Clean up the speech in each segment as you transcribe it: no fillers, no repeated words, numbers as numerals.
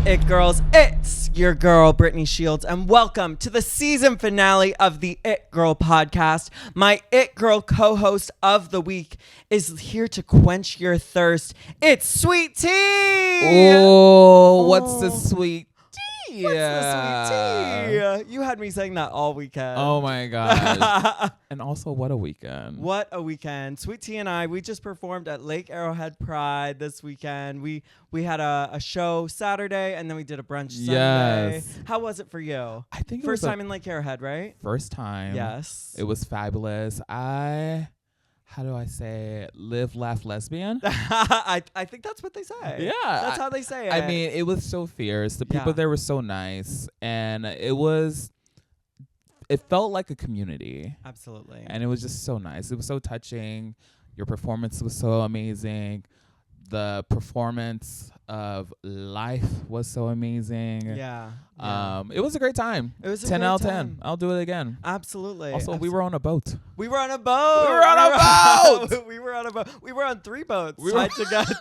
It Girls? It's your girl, Britney Shields, and welcome to the season finale of the It Girl podcast. My It Girl co-host of the week is here to quench your thirst. It's Sweet Tea! Oh, what's the sweet tea? What's the sweet tea? You had me saying that all weekend. Oh my gosh. And also, what a weekend. What a weekend. Sweet Tea and I, we just performed at Lake Arrowhead Pride this weekend. We had a show Saturday, and then we did a brunch Sunday. Yes. How was it for you? I think First time in Lake Arrowhead, right? First time. Yes. It was fabulous. How do I say it? Live, laugh, lesbian? I think that's what they say. Yeah. That's how they say it. I mean, it was so fierce. The people there were so nice. And it felt like a community. Absolutely. And it was just so nice. It was so touching. Your performance was so amazing. The performance of Life was so amazing. Yeah. It was a great time. It was a 10 great out of time. 10. I'll do it again. Absolutely. Also, we were on a boat. We were on a boat. We were on a boat. We were on a boat. We were on 3 boats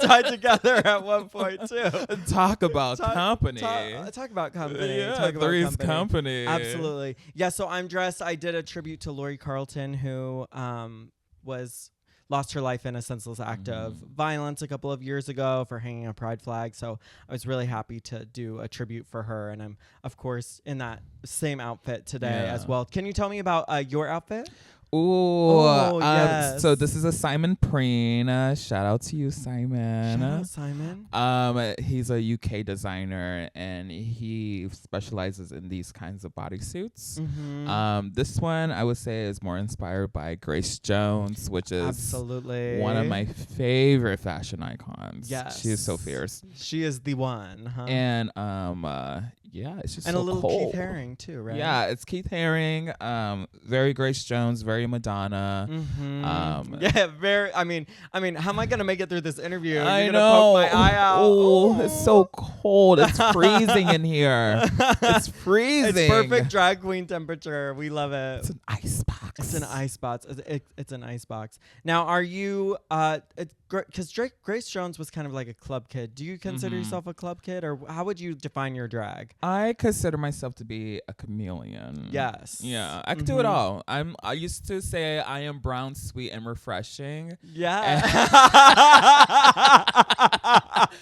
tied together at one point too. Talk about company. Talk about company. Yeah, talk about Three's company. Absolutely. Yeah, so I'm dressed. I did a tribute to Lori Carlton, who lost her life in a senseless act of violence a couple of years ago for hanging a pride flag. So I was really happy to do a tribute for her. And I'm, of course, in that same outfit today as well. Can you tell me about your outfit? Yes. So this is a Simon Preen. Shout out to you, Simon. Shout out, Simon. He's a UK designer, and he specializes in these kinds of bodysuits. This one, I would say, is more inspired by Grace Jones, which is absolutely one of my favorite fashion icons. Yes. She is so fierce. She is the one. Huh? And yeah, it's just and so a little cold. Keith Haring too, right? Yeah, it's Keith Haring. Very Grace Jones, very Madonna. Yeah, very. I mean, how am I gonna make it through this interview? I You're know. Gonna poke my eye out. Oh, it's so cold. It's freezing in here. It's freezing. It's perfect drag queen temperature. We love it. It's an ice box. It's an ice box. It's an ice box. Now, are you? Because Grace Jones was kind of like a club kid. Do you consider yourself a club kid, or how would you define your drag? I consider myself to be a chameleon. Yes. Yeah, I could do it all. I used to say I am brown, sweet, and refreshing. Yeah.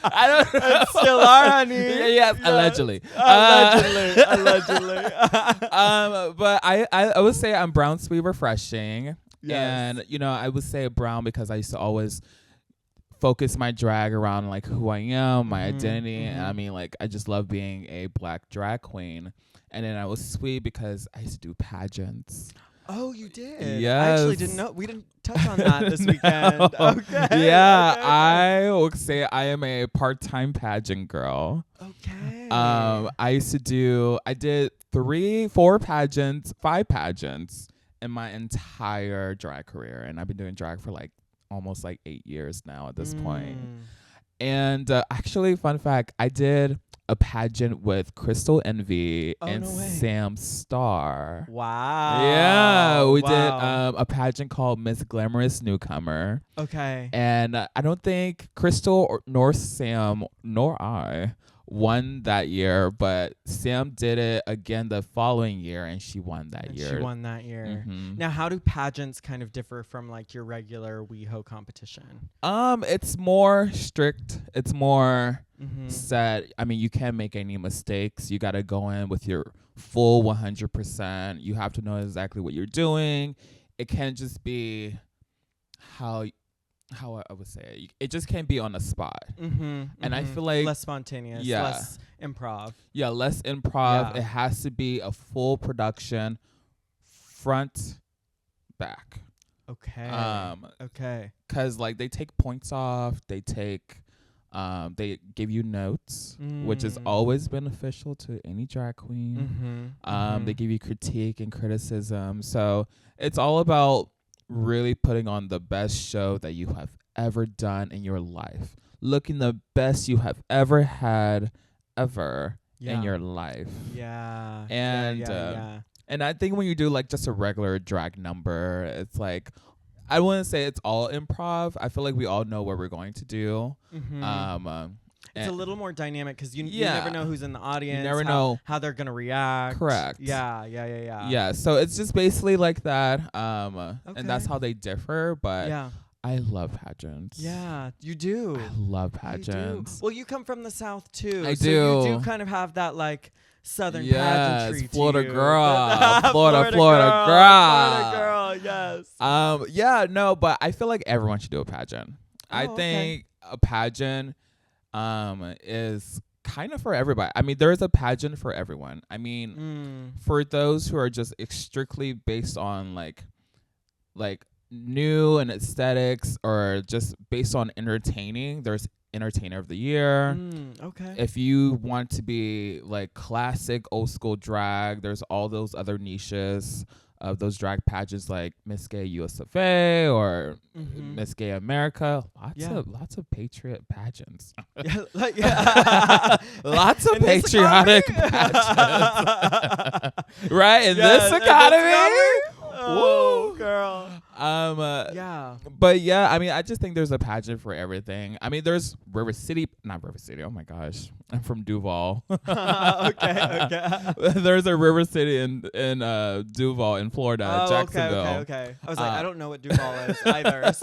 I don't know. And still are, honey. Yes, allegedly. Allegedly. But I would say I'm brown, sweet, refreshing. Yes. And, I would say brown because I used to always focus my drag around like who I am, my identity. And I mean, like, I just love being a black drag queen. And then I was sweet because I used to do pageants. Oh, you did? Yes. I actually didn't know. We didn't touch on that this weekend. Okay. Yeah, okay. I would say I am a part-time pageant girl. Okay. I did 3, 4 pageants, 5 pageants in my entire drag career. And I've been doing drag for like almost like 8 years now at this point. And actually, fun fact, I did a pageant with Crystal Envy and Sam Starr. Wow. Yeah, we did a pageant called Miss Glamorous Newcomer. Okay. And I don't think Crystal nor Sam nor I won that year, but Sam did it again the following year, and she won that year. Now, how do pageants kind of differ from like your regular WeHo competition? It's more strict. It's more set. I mean, you can't make any mistakes. You got to go in with your full 100%. You have to know exactly what you're doing. It can't just be how I would say it just can't be on the spot. And I feel like less spontaneous, less improv. Yeah, less improv. Yeah. It has to be a full production, front, back. Okay. Okay. Because like they take points off. They they give you notes, which is always beneficial to any drag queen. They give you critique and criticism. So it's all about really putting on the best show that you have ever done in your life, looking the best you have ever had in your life. And I think when you do like just a regular drag number, it's like, I wouldn't say it's all improv. I feel like we all know what we're going to do. It's a little more dynamic because you never know who's in the audience. You never know how they're gonna react. Correct. Yeah. So it's just basically like that. And that's how they differ. But I love pageants. Yeah, you do. I love pageants. Well, you come from the South too. I so do. You do kind of have that like Southern pageantry. Florida to you. girl. Florida girl. Florida girl. Yes. But I feel like everyone should do a pageant. I think a pageant is kind of for everybody. I mean, there is a pageant for everyone. I mean, for those who are just strictly based on like new and aesthetics, or just based on entertaining, there's entertainer of the year. If you want to be like classic old school drag, there's all those other niches of those drag pageants like Miss Gay US of A or Miss Gay America. Lots of patriot pageants. Lots of patriotic pageants. Right? In this economy? Oh, girl. But yeah, I mean, I just think there's a pageant for everything. I mean, there's not River City. Oh my gosh, I'm from Duval. Okay. There's a River City in Duval in Florida, Jacksonville. Okay. I was like, I don't know what Duval is either.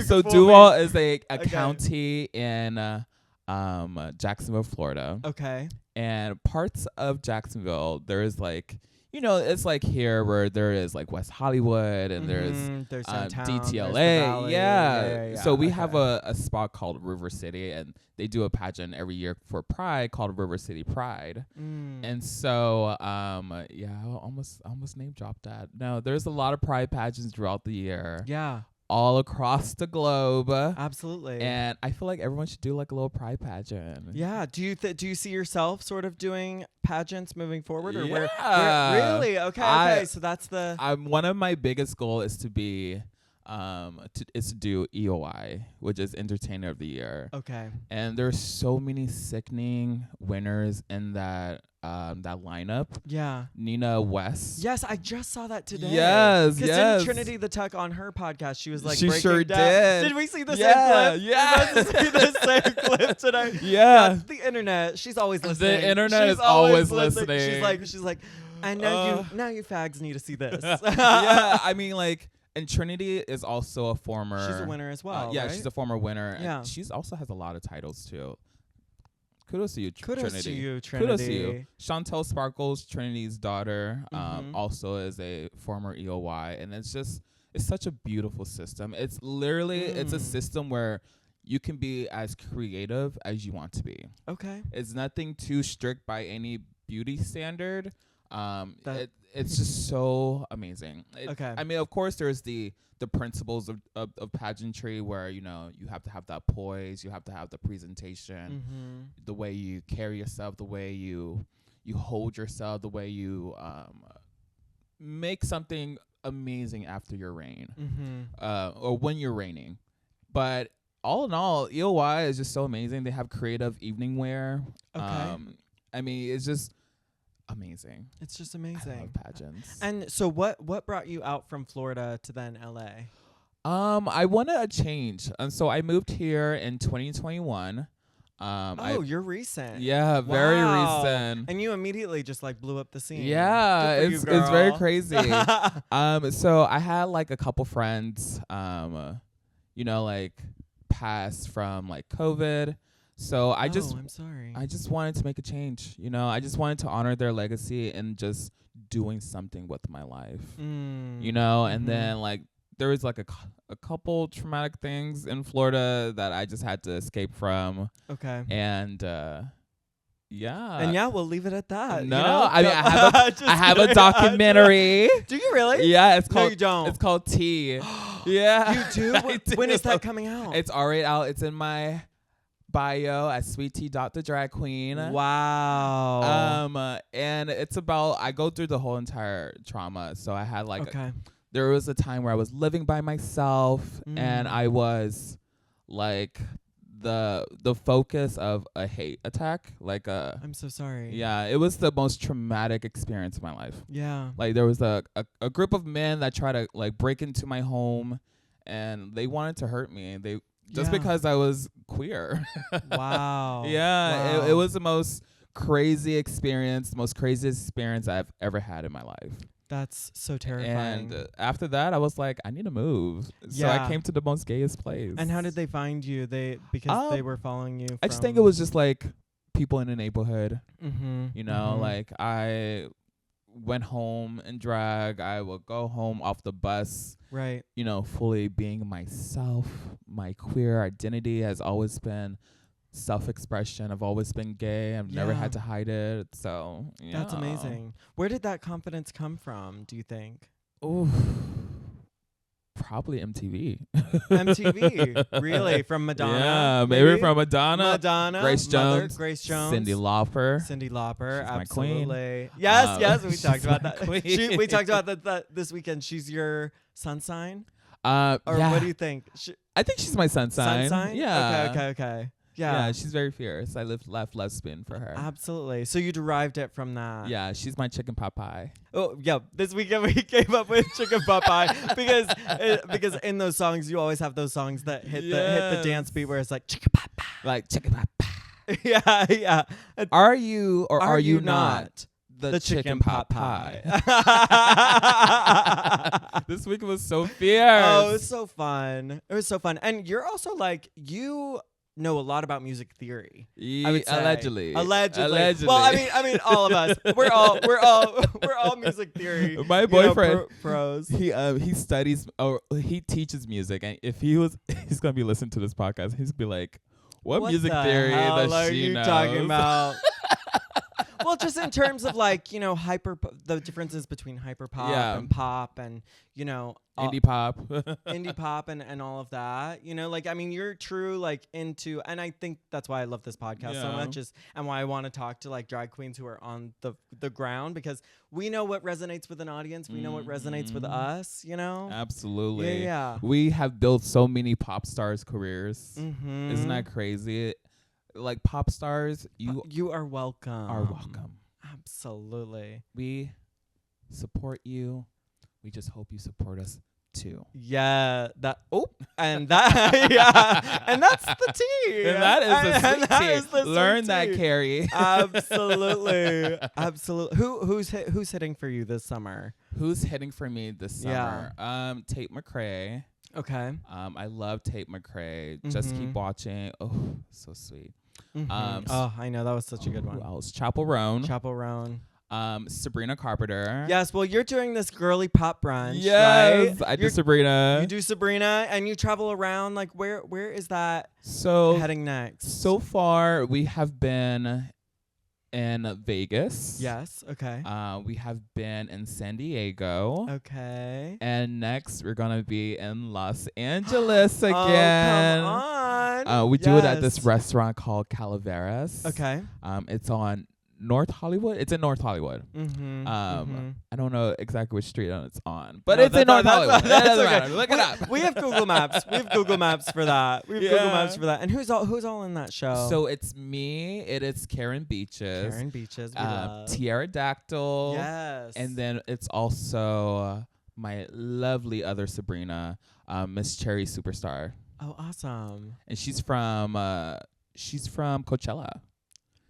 So Duval is a county in Jacksonville, Florida. Okay. And parts of Jacksonville, there's like, it's like here where there is like West Hollywood and there's downtown, DTLA. Yeah. So we have a spot called River City, and they do a pageant every year for Pride called River City Pride. And so, I almost name dropped that. No, there's a lot of Pride pageants throughout the year. Yeah. All across the globe. Absolutely. And I feel like everyone should do like a little Pride pageant. Yeah. Do you see yourself sort of doing pageants moving forward, or where really? Okay. So that's one of my biggest goal is to be to do EOI, which is Entertainer of the Year. Okay. And there's so many sickening winners in that lineup. Yeah. Nina West. Yes, I just saw that today. Yes. Didn't Trinity the Tuck on her podcast, she was like, she sure down. Did we see the same clip? Yeah. Did we see the same clip today? Yeah. The internet. She's always listening. The internet is always listening. She's like, I know now you fags need to see this. Yeah. I mean, like. And Trinity is also a former. She's a winner as well. Yeah, right? She's a former winner. Yeah. And she's also has a lot of titles too. Kudos to you, Trinity. Kudos to you, Trinity. Kudos to you. Chantel Sparkles, Trinity's daughter, also is a former EOY, and it's such a beautiful system. It's literally it's a system where you can be as creative as you want to be. Okay. It's nothing too strict by any beauty standard. It's just so amazing. Okay. I mean, of course, there's the principles of pageantry where, you have to have that poise, you have to have the presentation, the way you carry yourself, the way you hold yourself, the way you make something amazing after your reign, or when you're reigning. But all in all, EOY is just so amazing. They have creative evening wear. Okay. I mean, it's just amazing. It's just amazing. I love pageants. And so what brought you out from Florida to then LA? I wanted a change. And so I moved here in 2021. You're recent. Yeah, very recent. And you immediately just like blew up the scene. Yeah, it's very crazy. So I had like a couple friends, like passed from like COVID. So I'm sorry. I just wanted to make a change. I just wanted to honor their legacy and just doing something with my life. And then like there was like a couple traumatic things in Florida that I just had to escape from. Okay. And yeah. And we'll leave it at that. No, I mean I have a documentary. Do you really? Yeah, it's called. No, you don't. It's called T. Yeah. You do? When is that coming out? It's already out. It's in my bio at Sweet Tea the Drag Queen. Wow. And it's about, I go through the whole entire trauma. So I had like there was a time where I was living by myself and I was like the focus of a hate attack. I'm so sorry. Yeah, it was the most traumatic experience of my life. Yeah. Like there was a group of men that tried to like break into my home and they wanted to hurt me. just because I was queer. Wow. Yeah, Wow. It was the most craziest experience I've ever had in my life. That's so terrifying. And after that, I was like, I need to move. So I came to the most gayest place. And how did they find you? Because they were following you. I just think it was just like people in the neighborhood. Mm-hmm. You know, like I went home in drag. I would go home off the bus. Right. You know, fully being myself. My queer identity has always been self-expression. I've always been gay. I've never had to hide it. So yeah. That's amazing. Where did that confidence come from, do you think? Ooh, probably MTV. MTV, really? From Madonna? Yeah, maybe from Madonna, Grace Jones, Cindy Lauper, She's absolutely. My queen. Yes, we talked about that. We talked about that this weekend. She's your sun sign? Or what do you think? I think she's my sun sign. Sun sign? Yeah. Okay. Yeah, she's very fierce. I left lesbian for her. Absolutely. So you derived it from that. Yeah, she's my chicken pot pie. Oh, yeah. This weekend we came up with chicken pot pie because in those songs you always have those songs that hit the dance beat where it's like chicken pot pie. Like chicken pot pie. Yeah. Are you or are you not the chicken pot pie? This week was so fierce. Oh, it was so fun. And you're also like, you know a lot about music theory. I would say. Allegedly. Well, I mean, all of us. We're all music theory. My boyfriend, pros. He studies or he teaches music, and if he's gonna be listening to this podcast, he's gonna be like, "What music theory does she know?" Talking about? Well, just in terms of like, the differences between hyper pop and pop and, indie pop. Indie pop and all of that, you're true, like into, and I think that's why I love this podcast so much and why I want to talk to like drag queens who are on the ground, because we know what resonates with an audience. We know what resonates with us, Absolutely. Yeah. We have built so many pop stars' careers. Mm-hmm. Isn't that crazy? Like pop stars, you are welcome. Absolutely. We support you. We just hope you support us too. Yeah, and that and that's the tea. And that is the sweet tea. Learn that, Carrie. Absolutely. Who's hitting for you this summer? Who's hitting for me this summer? Tate McRae. Okay. I love Tate McRae. Just keep watching. Oh, so sweet. I know, that was such a good one. Who else? Chappell Roan. Sabrina Carpenter. Yes, well, you're doing this girly pop brunch. Yes, right? I do Sabrina. You do Sabrina, and you travel around. Like, where is that heading next? So far, we have been in Vegas. Yes. Okay. We have been in San Diego. Okay. And next, we're gonna be in Los Angeles again. Oh, come on. We do it at this restaurant called Calaveras. Okay. It's on North Hollywood. It's in North Hollywood. I don't know exactly which street it's on, but it's in North Hollywood. That's okay. Look it up. We have Google Maps. Google Maps for that. Google Maps for that. And who's all in that show? So it's me. It is Karen Beaches. Tiara Dactyl. Yes. And then it's also my lovely other Sabrina, Miss Cherry Superstar. Oh, awesome. And she's from Coachella.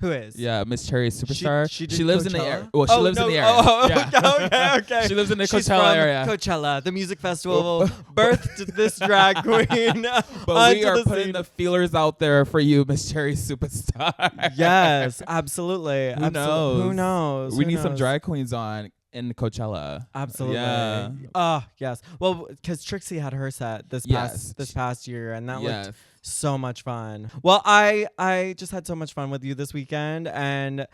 Who is? Yeah, Miss Cherry Superstar. She lives Coachella? in the area. Well, she lives in the area. Okay. She lives in the She's Coachella from area. Coachella, the music festival, birthed this drag queen. But we are putting the feelers out there for you, Miss Cherry Superstar. Yes, absolutely. Who knows? We need some drag queens on in Coachella. Absolutely. Yeah. Oh, yes. Well, because Trixie had her set this past year, and that looked so much fun. Well, I just had so much fun with you this weekend, and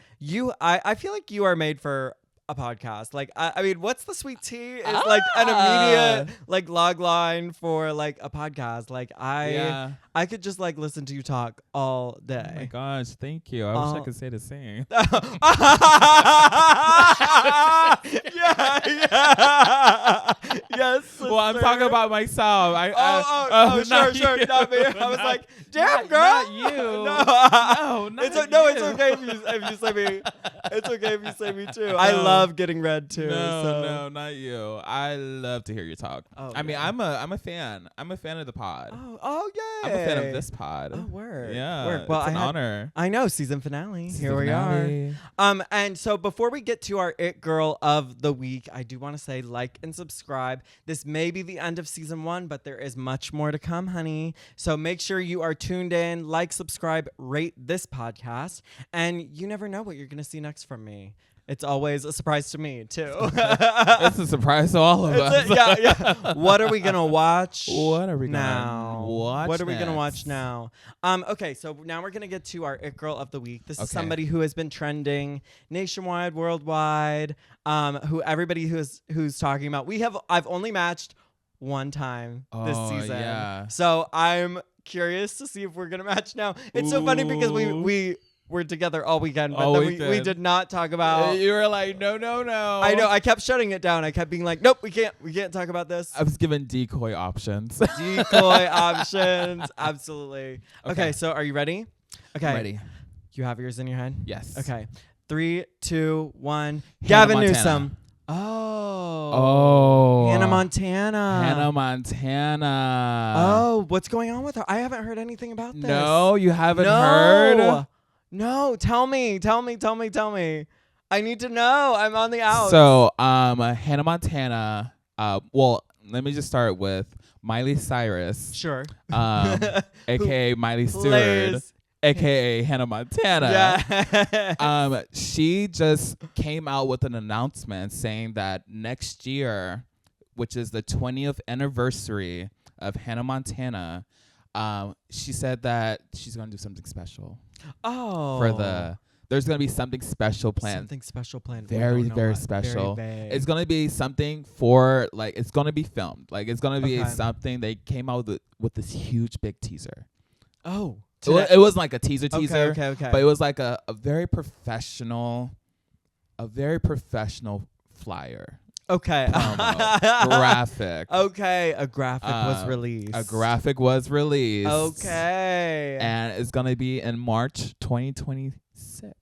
I feel like you are made for a podcast. Like, I mean, what's the sweet tea is like an immediate like log line for like a podcast. Like I could just like listen to you talk all day. Oh my gosh, thank you. I wish I could say the same. Yes. Sister. Well, I'm talking about myself. Sure. Not me. I was like, damn, girl. Not you. No, it's okay if you say me. It's okay if you say me too. No. I love getting read too. No, not you. I love to hear you talk. Oh, I mean, I'm a fan. I'm a fan of the pod. Oh, I'm a fan of this pod. Oh, word. Yeah, word. Well, it's an honor. I know, season finale. Here we finale. are. And so before we get to our It Girl of the Week, I do want to say like and subscribe. This may be the end of season 1, but there is much more to come, honey. So make sure you are tuned in, like, subscribe, rate this podcast, and you never know what you're going to see next from me. It's always a surprise to me, too. It's a surprise to all of us. Yeah. What are we going to watch What are we now? gonna watch What are we going to next? watch now? Okay, so now we're going to get to our It Girl of the Week. This is Okay. somebody who has been trending nationwide, worldwide, who everybody who's talking about. I've only matched one time this season. Yeah. So I'm curious to see if we're going to match now. It's so funny because we were together all weekend, but then we did not talk about. You were like, no. I know. I kept shutting it down. I kept being like, nope, we can't talk about this. I was given decoy options. Decoy options. Absolutely. Okay, so are you ready? Okay. I'm ready. You have yours in your head? Yes. Okay. 3, 2, 1. Hannah Gavin Montana. Newsom. Oh. Oh. Hannah Montana. Hannah Montana. Oh, what's going on with her? I haven't heard anything about this. No, you haven't heard? No, tell me. I need to know. I'm on the out. So, Hannah Montana. Well, let me just start with Miley Cyrus. Sure. AKA Miley Stewart. AKA Hannah Montana. Yeah. She just came out with an announcement saying that next year, which is the 20th anniversary of Hannah Montana, she said that she's gonna do something special. Oh. There's gonna be something special planned. Something special planned. Very special. Very It's gonna be something for it's gonna be filmed. It's gonna be Okay. something they came out with this huge big teaser. Oh. It was like a teaser, Okay. but it was like a very professional flyer. Okay. Promo. Graphic. Okay. A graphic was released. A graphic was released. Okay. And it's gonna be in March 2026.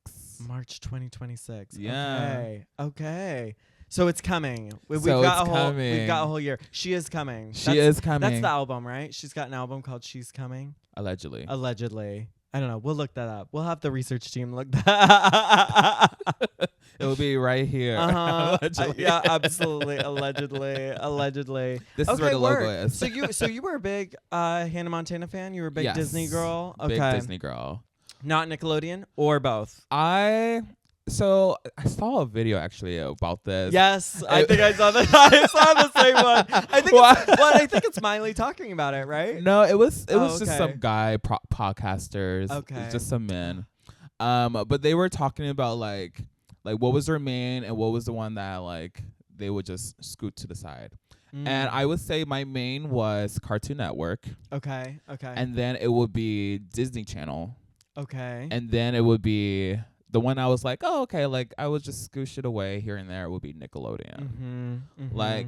March 2026. Yeah. Okay. So it's coming. We've So got it's coming. We've got a whole year. She is coming. She is coming. That's the album, right? She's got an album called She's Coming. Allegedly. I don't know. We'll look that up. We'll have the research team look that. It will be right here. Allegedly. Yeah, absolutely. Allegedly. This is where the logo is. So you were a big Hannah Montana fan? You were a big Yes. Disney girl? Okay. Big Disney girl. Not Nickelodeon or both? So I saw a video actually about this. Yes, I think I saw that. I saw the same one. I think it's Miley talking about it, right? No, it was Oh, just okay. some guy podcasters. Okay. Just some men. But they were talking about like what was their main and what was the one that they would just scoot to the side. And I would say my main was Cartoon Network. Okay. And then it would be Disney Channel. Okay. And then it would be the one I was like, oh, okay, I would just scoosh it away here and there. It would be Nickelodeon.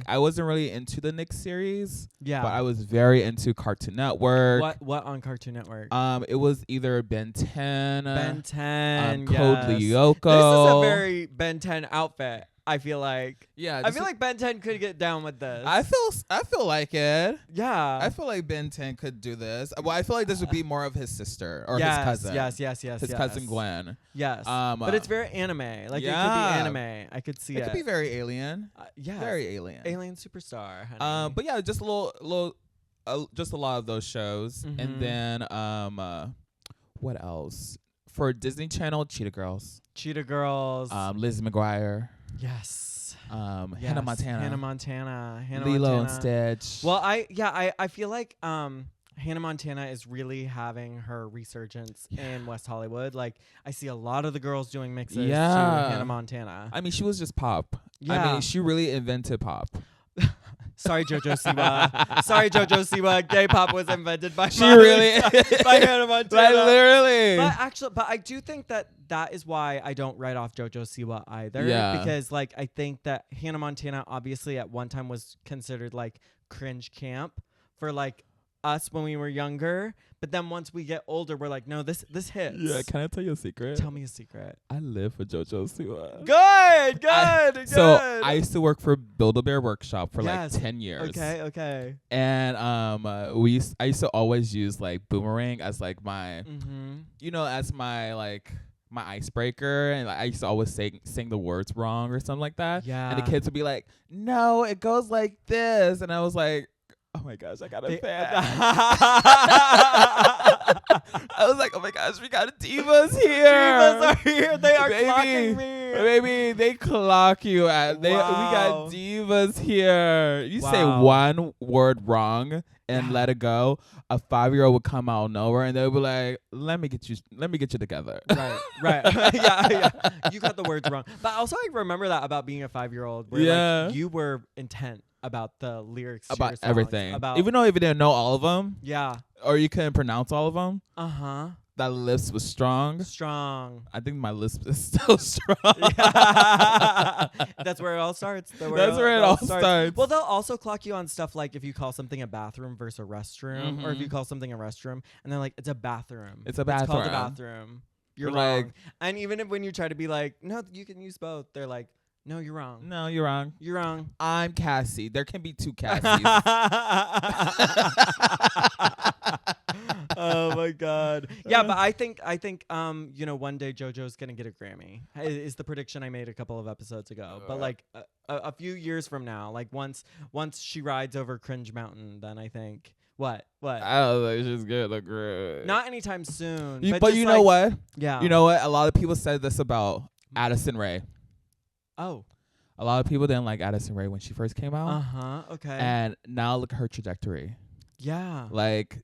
I wasn't really into the Nick series. Yeah. But I was very into Cartoon Network. What on Cartoon Network? It was either Ben 10. Ben 10. Code yes. Lyoko. This is a very Ben 10 outfit. I feel like. Yeah. I feel like Ben 10 could get down with this. I feel like it. Yeah. I feel like Ben 10 could do this. Well, I feel like this would be more of his sister or his cousin. Yes. His cousin Gwen. Yes. But it's very anime. It could be anime. I could see it. It could be very alien. Yeah. Very alien. Alien superstar. Honey. But yeah, just just a lot of those shows. And then what else? For Disney Channel, Cheetah Girls. Lizzie McGuire. Yes. Hannah Montana. Lilo and Stitch. Well, I feel like Hannah Montana is really having her resurgence in West Hollywood. I see a lot of the girls doing mixes to Hannah Montana. I mean, she was just pop. Yeah. I mean, she really invented pop. Sorry, JoJo Siwa. Gay pop was invented by by Hannah Montana. Literally. But I do think that is why I don't write off JoJo Siwa either. Yeah. Because I think that Hannah Montana obviously at one time was considered cringe camp for us when we were younger, but then once we get older, we're like, no, this hits. Yeah, can I tell you a secret? Tell me a secret. I live for JoJo Siwa. Good. So I used to work for Build-A-Bear Workshop for like 10 years. Okay. And I used to always use like Boomerang as like my, as my like my icebreaker, and like, I used to always sing the words wrong or something like that. Yeah. And the kids would be like, "No, it goes like this," and I was like, "Oh my gosh, I got a fan." I was like, "Oh my gosh, we got divas here. Divas are here. They are clocking me. Baby, they clock you at. We got divas here. You say one word wrong and let it go. A 5-year-old would come out of nowhere and they'll be like, "Let me get you together." Right. yeah. You got the words wrong. But also I remember that about being a 5-year-old where like, you were intent about the lyrics about to your songs, everything. Even though you didn't know all of them. Yeah. Or you couldn't pronounce all of them. Uh-huh. That lisp was strong. I think my lisp is still strong. Yeah. That's where it all starts. That's where it all starts. Well, they'll also clock you on stuff like if you call something a bathroom versus a restroom, or if you call something a restroom, and they're like, it's a bathroom. It's a bathroom. It's called a bathroom. You're wrong. And even if when you try to be like, no, you can use both, they're like, no, you're wrong. No, you're wrong. You're wrong. I'm Cassie. There can be two Cassies. Oh my God. Yeah, but I think one day JoJo's gonna get a Grammy. Is the prediction I made a couple of episodes ago. But like a few years from now, like once she rides over Cringe Mountain, then I think what? I don't think she's getting a Grammy. Not anytime soon. But you know what? Yeah. You know what? A lot of people said this about Addison Rae. Oh. A lot of people didn't like Addison Rae when she first came out. Okay. And now look at her trajectory. Yeah. Like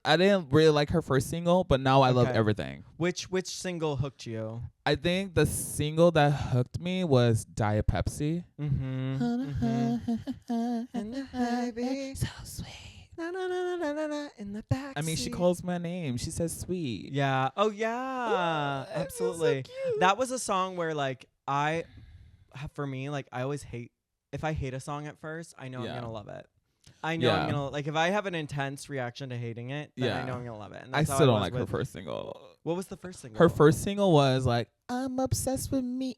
I didn't really like her first single, but now I love everything. Which single hooked you? I think the single that hooked me was Diet Pepsi. So sweet. In the back. I mean, she calls my name. She says sweet. Yeah. Oh yeah. Absolutely. So that was a song where like for me, like I always if I hate a song at first, I know I'm gonna love it. I know I'm gonna like if I have an intense reaction to hating it, then I know I'm gonna love it. And I still don't like her first single. What was the first single? Her first single was like "I'm obsessed with me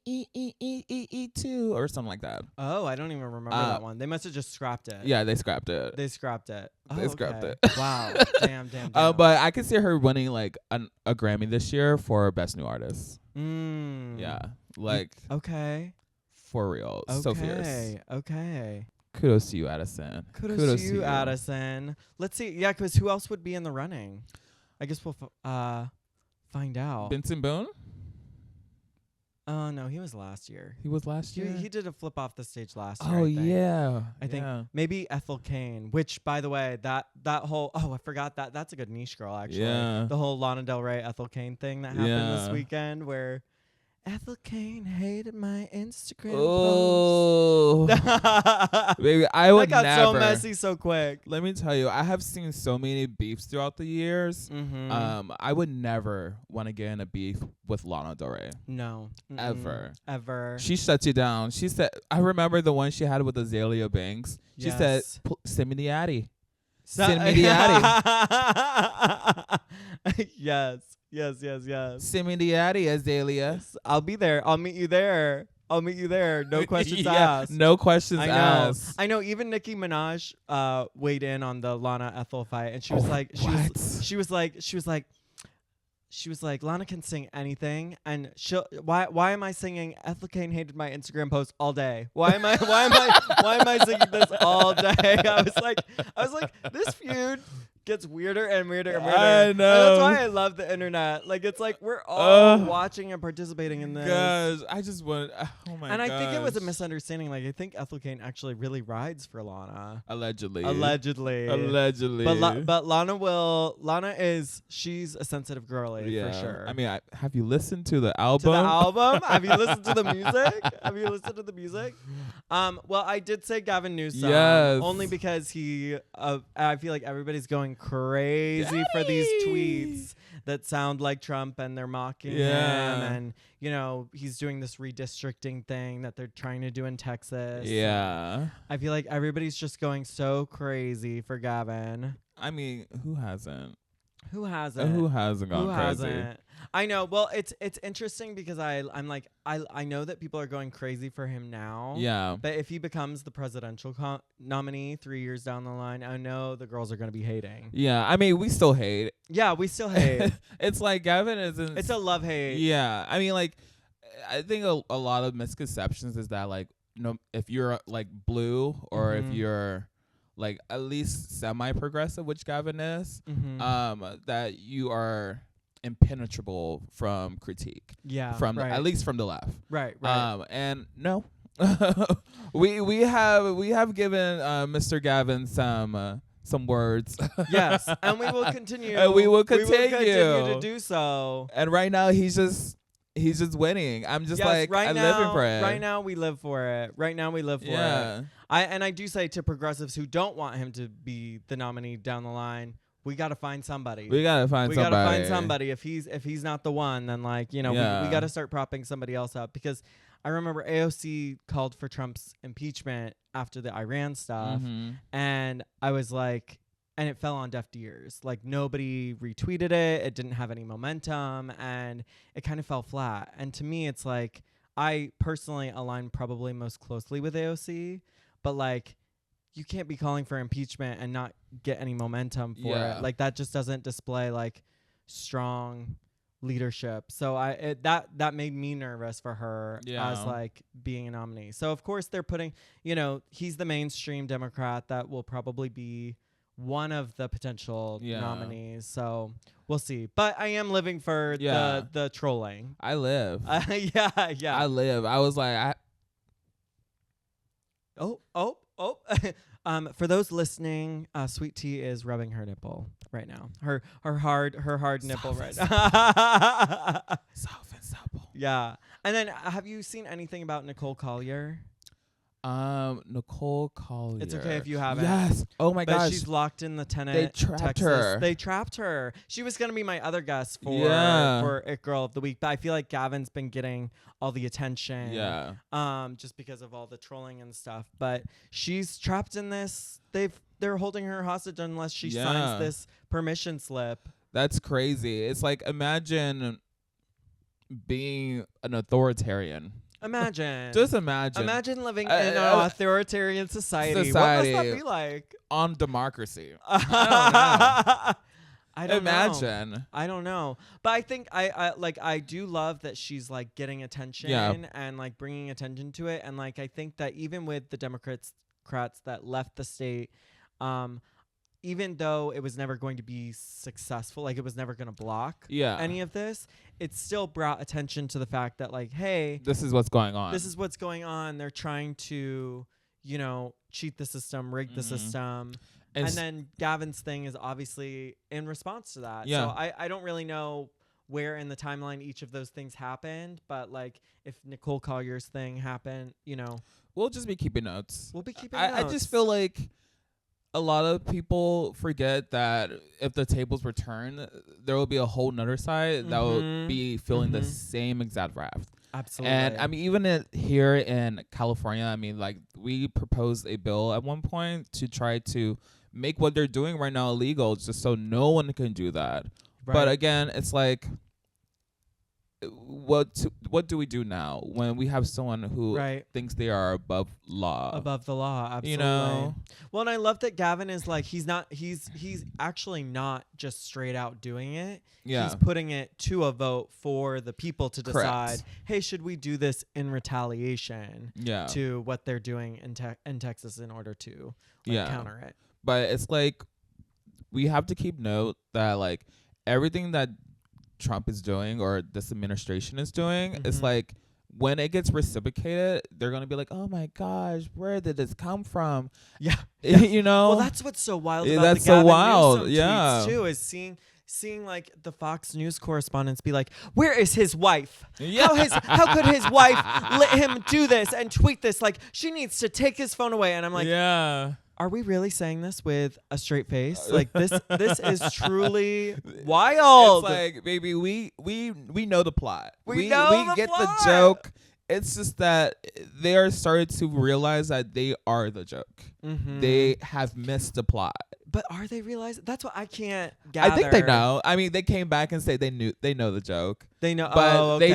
too" or something like that. Oh, I don't even remember that one. They must have just scrapped it. Yeah, they scrapped it. They scrapped it. Wow. Damn. But I could see her winning like a Grammy this year for Best New Artist. Yeah, like okay. For real. Okay. So fierce. Okay. Kudos to you, Addison. Kudos to you, Addison. Let's see. Yeah, because who else would be in the running? I guess we'll find out. Benson Boone? Oh, no, he was last year. He was last year? He did a flip off the stage last year. Oh, yeah. I think maybe Ethel Cain, which, by the way, that whole, I forgot that. That's a good niche girl, actually. Yeah. The whole Lana Del Rey, Ethel Cain thing that happened this weekend where Ethel Cain hated my Instagram post. Baby, I would never. That got so messy so quick. Let me tell you, I have seen so many beefs throughout the years. I would never want to get in a beef with Lana Del Rey. No. Ever. She shuts you down. She said, I remember the one she had with Azalea Banks. She said, send me the Addy. Send me the Addy. Yes. Send me the Addy, Azalea. I'll be there. I'll meet you there. No questions asked. No questions asked. I know. Even Nicki Minaj weighed in on the Lana Ethel fight, and she was like, she was like, Lana can sing anything, and why am I singing Ethel Cain hated my Instagram post all day? Why am I singing this all day? I was like, this feud gets weirder and weirder and weirder. I know. And that's why I love the internet. Like, it's like we're all watching and participating in this. Gosh, I just want. Oh my. And I think it was a misunderstanding. Like, I think Ethel Cain actually really rides for Lana. Allegedly. But she's a sensitive girlie for sure. I mean, have you listened to the album? Have you listened to the music? Well, I did say Gavin Newsom. Yes. Only because I feel like everybody's going crazy for these tweets that sound like Trump, and they're mocking him, and he's doing this redistricting thing that they're trying to do in Texas. Yeah, I feel like everybody's just going so crazy for Gavin. I mean, who hasn't? Who hasn't? Who hasn't gone crazy? I know. Well, it's interesting because I'm like I know that people are going crazy for him now. Yeah. But if he becomes the presidential nominee 3 years down the line, I know the girls are going to be hating. Yeah. I mean, we still hate. Yeah, we still hate. It's like Gavin isn't. It's a love hate. Yeah. I mean, like, I think a lot of misconceptions is that, like, if you're like blue or if you're like at least semi-progressive, which Gavin is, that you are impenetrable from critique. Yeah, from at least from the left. Right. And no, we have given Mr. Gavin some words. Yes, and we will continue. We will continue to do so. And right now he's just winning. I'm just living for it. Right now we live for it. Yeah. I do say to progressives who don't want him to be the nominee down the line, we got to find somebody. We got to find somebody. If he's not the one, then we got to start propping somebody else up, because I remember AOC called for Trump's impeachment after the Iran stuff, and I was like, and it fell on deaf ears. Like, nobody retweeted it. It didn't have any momentum, and it kind of fell flat. And to me, it's like, I personally align probably most closely with AOC, but like, you can't be calling for impeachment and not get any momentum for it. Like, that just doesn't display like strong leadership. So that made me nervous for her as like being a nominee. So of course they're putting, he's the mainstream Democrat that will probably be one of the potential nominees. So we'll see. But I am living for the trolling. I live. Yeah. I live. I was like, for those listening, Sweet Tea is rubbing her nipple right now. Her hard nipple right now. Soft and supple. Yeah. And then have you seen anything about Nicole Collier? Nicole Collier. It's okay if you haven't. Yes. Oh my gosh. She's locked in the tenant. They trapped Texas. her. They trapped her. She was gonna be my other guest for It Girl of the Week, but I feel like Gavin's been getting all the attention. Yeah. Just because of all the trolling and stuff. But she's trapped in this. They're holding her hostage unless she signs this permission slip. That's crazy. It's like, imagine being an authoritarian. Just imagine living in an authoritarian society. What must that be like? On democracy. I don't know. I don't know. But I think I do love that she's like getting attention and like bringing attention to it. And like, I think that even with the Democrats that left the state, even though it was never going to be successful, like it was never going to block any of this, it still brought attention to the fact that like, hey, this is what's going on. They're trying to, cheat the system, rig the system. And then Gavin's thing is obviously in response to that. Yeah. So I don't really know where in the timeline each of those things happened, but like if Nicole Collier's thing happened, we'll just be keeping notes. I just feel like a lot of people forget that if the tables were turned, there will be a whole nother side that will be feeling the same exact wrath. Absolutely. And I mean, even here in California, I mean, like, we proposed a bill at one point to try to make what they're doing right now illegal, just so no one can do that. Right. But again, it's like, what do we do now when we have someone who thinks they are above the law? Absolutely. Well, and I love that Gavin is like, he's actually not just straight out doing it. He's putting it to a vote for the people to decide, hey, should we do this in retaliation to what they're doing in Texas in order to counter it. But it's like, we have to keep note that like everything that Trump is doing or this administration is doing, it's like, when it gets reciprocated, they're gonna be like, "Oh my gosh, where did this come from?" Yeah. Well, that's what's so wild about that's the Gavin so wild. Newsom tweets too, is seeing like the Fox News correspondents be like, "Where is his wife? How could his wife let him do this and tweet this? Like, she needs to take his phone away." And I'm like, Are we really saying this with a straight face? Like this is truly wild. It's like, baby, we know the plot. We know the get plot. the joke. It's just that they are starting to realize that they are the joke. Mm-hmm. They have missed the plot. But are they realizing? That's what I can't gather. I think they know. I mean, they came back and say they know the joke. They know, but they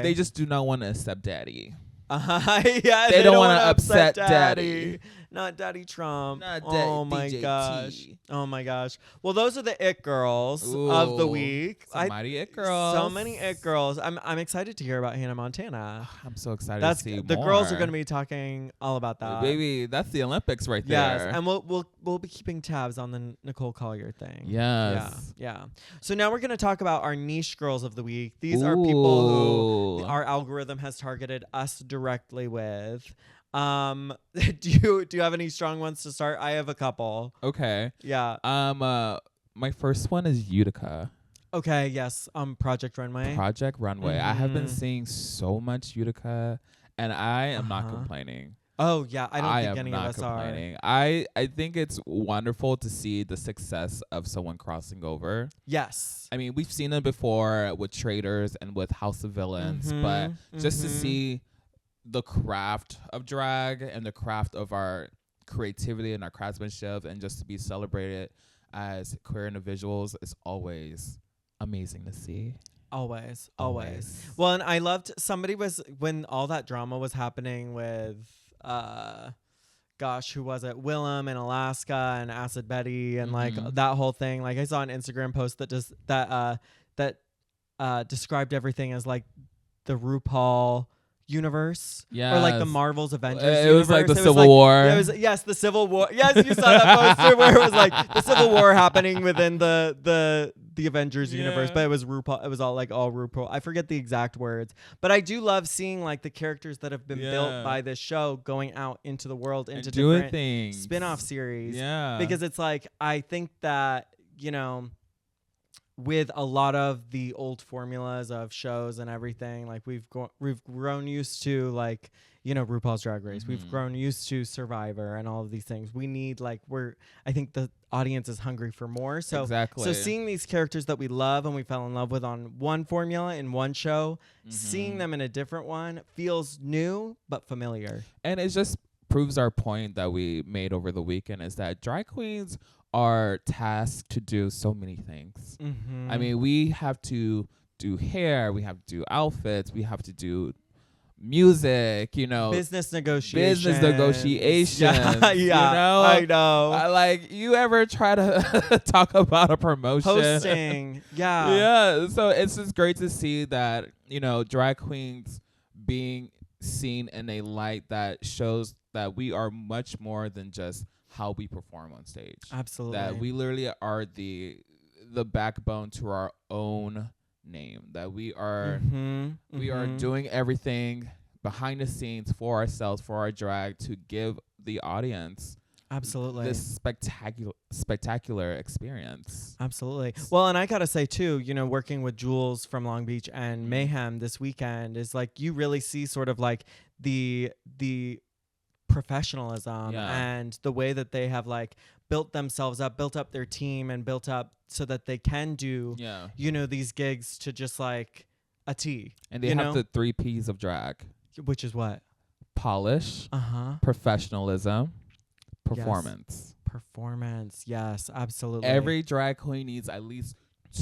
they just do not want to accept daddy. Yeah, they don't want to upset daddy. Not Daddy Trump. Not oh my DJT. gosh. Oh my gosh. Well, those are the it girls of the week. So many it girls. So many it girls. I'm excited to hear about Hannah Montana. I'm so excited to see the more. girls are going to be talking all about that. Baby, that's the Olympics right there. Yes, and we'll be keeping tabs on the Nicole Collier thing. Yes. Yeah. So now we're going to talk about our niche girls of the week. These are people who our algorithm has targeted us directly with. Do you have any strong ones to start? I have a couple. Okay. Yeah. My first one is Utica. Okay, yes. Project Runway. Project Runway. I have been seeing so much Utica and I am not complaining. Oh yeah, I don't think any of us complaining. I think it's wonderful to see the success of someone crossing over. Yes. I mean, we've seen it before with Traitors and with House of Villains, but just to see the craft of drag and the craft of our creativity and our craftsmanship and just to be celebrated as queer individuals is always amazing to see. Always. Well, and I loved when all that drama was happening with who was it? Willem in Alaska and Acid Betty and like that whole thing. Like I saw an Instagram post that described everything as like the RuPaul universe, or like the Marvel's Avengers universe. It was like the Civil War. Yes, the Civil War. Yes, you saw that poster where it was like the Civil War happening within the Avengers universe, but it was RuPaul. It was all RuPaul. I forget the exact words, but I do love seeing like the characters that have been built by this show going out into the world into different things, spin-off series. Yeah, because it's like I think that with a lot of the old formulas of shows and everything, like we've grown used to like RuPaul's Drag Race. We've grown used to Survivor and all of these things. We need I think the audience is hungry for more. So exactly. So seeing these characters that we love and we fell in love with on one formula in one show, seeing them in a different one feels new but familiar. And it just proves our point that we made over the weekend is that drag queens are tasked to do so many things. I mean, we have to do hair, we have to do outfits, we have to do music, business negotiations. Yeah, I know. Like, you ever try to talk about a promotion? Hosting, yeah. Yeah, so it's just great to see that, drag queens being seen in a light that shows that we are much more than just how we perform on stage. Absolutely. That we literally are the backbone to our own name. That we are we are doing everything behind the scenes for ourselves, for our drag, to give the audience this spectacular experience. Absolutely. Well, and I gotta say too, working with Jewels from Long Beach and Mayhem this weekend is like you really see sort of like the professionalism and the way that they have like built themselves up, built up their team, and built up so that they can do these gigs to just like a T. And they have the 3 P's of drag, which is what? Polish, professionalism, performance. Performance, yes, absolutely. Every drag queen needs at least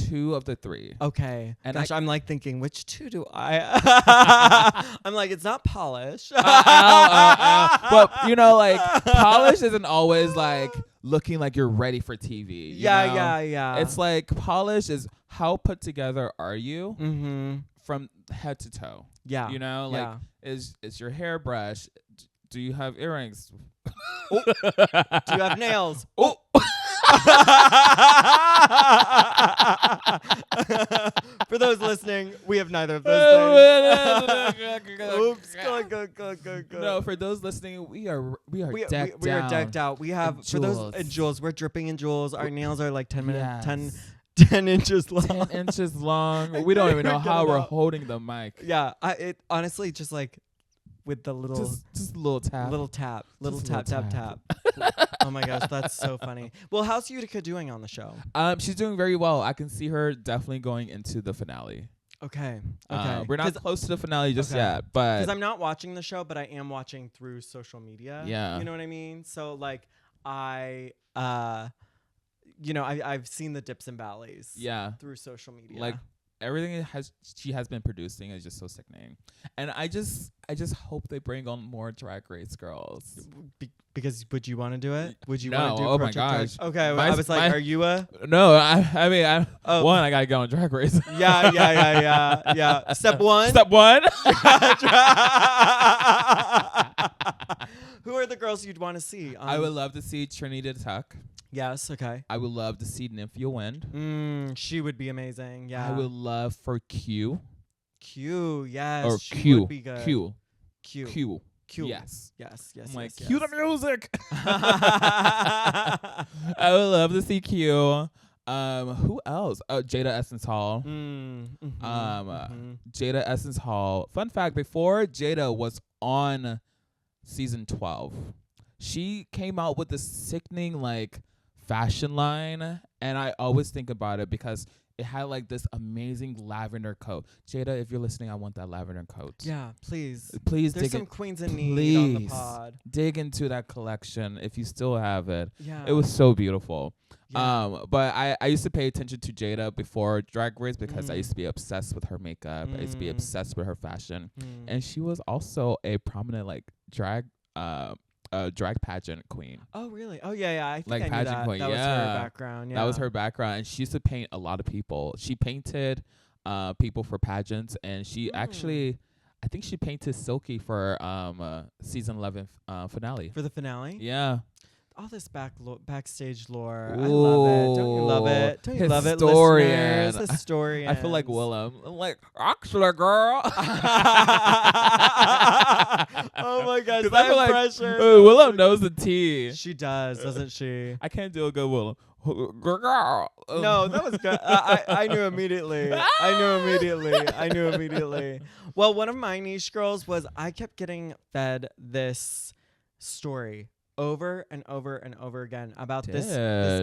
2 of the 3. Okay. And gosh, I'm like thinking, which 2 do I? I'm like, it's not polish. But like polish isn't always like looking like you're ready for TV. Yeah. It's like polish is how put together are you from head to toe. Yeah. Is your hair brushed? Do you have earrings? Do you have nails? Oh. For those listening, we have neither of those things. Oops. Go. No, for those listening, we are decked we are decked out. We have for those jewels. We're dripping in jewels. Our nails are like 10 inches long. 10 inches long. We don't even know how we're holding the mic. Yeah, it honestly just like with the little just a little tap. Little tap. Oh my gosh, that's so funny. Well, how's Utica doing on the show? She's doing very well. I can see her definitely going into the finale. Okay. We're not close to the finale just yet, but because I'm not watching the show, but I am watching through social media. Yeah, you know what I mean. So like I've seen the dips and valleys. Yeah, through social media. Like everything she has been producing is just so sickening, and I just hope they bring on more Drag Race girls. Because would you want to do it? Would you no, want to do? Oh my gosh. Okay, I was like, are you a? No, I mean, I gotta get on Drag Race. Yeah. Step one. Who are the girls you'd want to see? I would love to see Trinidad Tuck. Yes. Okay. I would love to see Nymphia Wind. She would be amazing. Yeah. I would love for Q. Yes. Or she Q. Would be good. Q. Yes. I'm like, cue the music. I would love to see Q. Who else? Jada Essence Hall. Jada Essence Hall. Fun fact: before Jada was on season 12, she came out with this sickening like fashion line, and I always think about it because it had like this amazing lavender coat. Jada, if you're listening, I want that lavender coat. Yeah, please. There's some queens in need on the pod. Dig into that collection if you still have it. Yeah. It was so beautiful. Yeah. But I used to pay attention to Jada before Drag Race because I used to be obsessed with her makeup. I used to be obsessed with her fashion. And she was also a prominent like drag pageant queen. Oh really? Oh yeah. I think like I pageant knew that. queen. That was her background. Yeah. That was her background, and she used to paint a lot of people. She painted people for pageants, and she actually, I think she painted Silky for season 11 finale. For the finale? Yeah. All this backstage lore. Ooh. I love it. Don't you love it? Don't you love it, listeners? Historian. I feel like Willem. I'm like, actually, girl. Oh my gosh, that impression. Willem knows the tea. She does, doesn't she? I can't do a good Willem. Girl. No, that was good. I knew immediately. I knew immediately. Well, one of my niche girls was I kept getting fed this story over and over and over again about this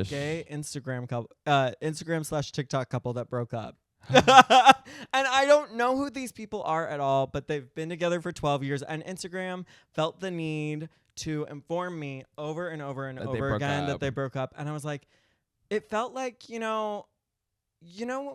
gay Instagram couple, Instagram/TikTok couple that broke up. And I don't know who these people are at all, but they've been together for 12 years, and Instagram felt the need to inform me over and over and over again that they broke up. And I was like, it felt like, you know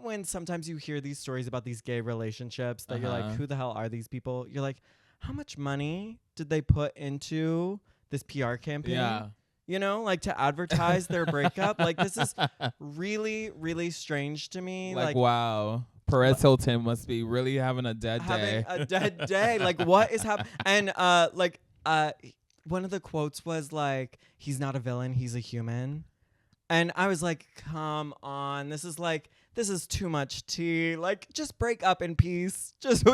when sometimes you hear these stories about these gay relationships that you're like, who the hell are these people? You're like, how much money did they put into this PR campaign? Yeah. Like to advertise their breakup. Like, this is really, really strange to me. Like wow. Perez Hilton must be really having a dead day. Like, what is happening? And one of the quotes was like, he's not a villain, he's a human. And I was like, come on, this is too much tea. Like, just break up in peace. Just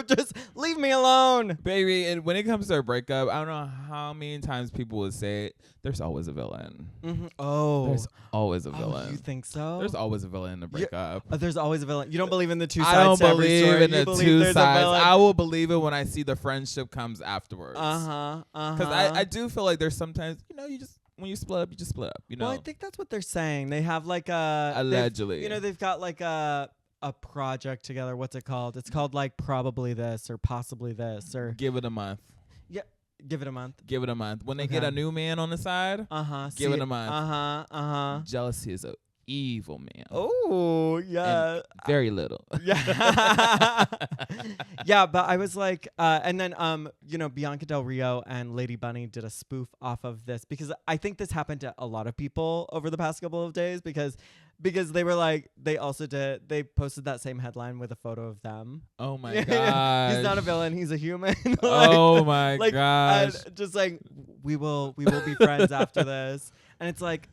leave me alone. Baby, and when it comes to a breakup, I don't know how many times people would say there's always a villain. Mm-hmm. Oh. There's always a villain. You think so? There's always a villain in a breakup. There's always a villain. You don't believe in the two sides? I don't to every believe story. in the two sides. I will believe it when I see the friendship comes afterwards. Because I do feel like there's sometimes, when you split up, you just split up. Well, I think that's what they're saying. They have like a allegedly. They've got like a project together. What's it called? It's called like probably this or possibly this or give it a month. Yeah, give it a month. Give it a month. When they get a new man on the side, give it a month. Jealousy is a evil man. Oh yeah, and very little. Yeah, yeah. But I was like, and then Bianca Del Rio and Lady Bunny did a spoof off of this because I think this happened to a lot of people over the past couple of days because they were like they posted that same headline with a photo of them. Oh my god, he's not a villain, he's a human. Oh my gosh, just like we will be friends after this, and it's like.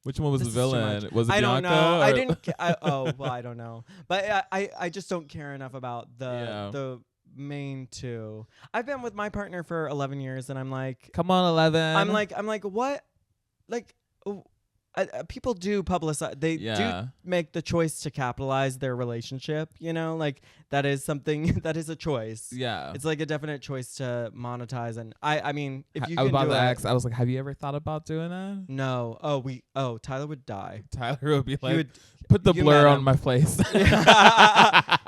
Which one was the villain? Was it Bianca? I don't know. I didn't. I don't know. But I just don't care enough about the main two. I've been with my partner for 11 years, and I'm like, come on, 11. I'm like, what? Like, people do publicize. They do make the choice to capitalize their relationship. You know, like that is something that is a choice. Yeah, it's like a definite choice to monetize. And I mean, if you I was can about do to it, ask, I was like, have you ever thought about doing that? No. Tyler would die. Tyler would be like, would, put the blur on my face.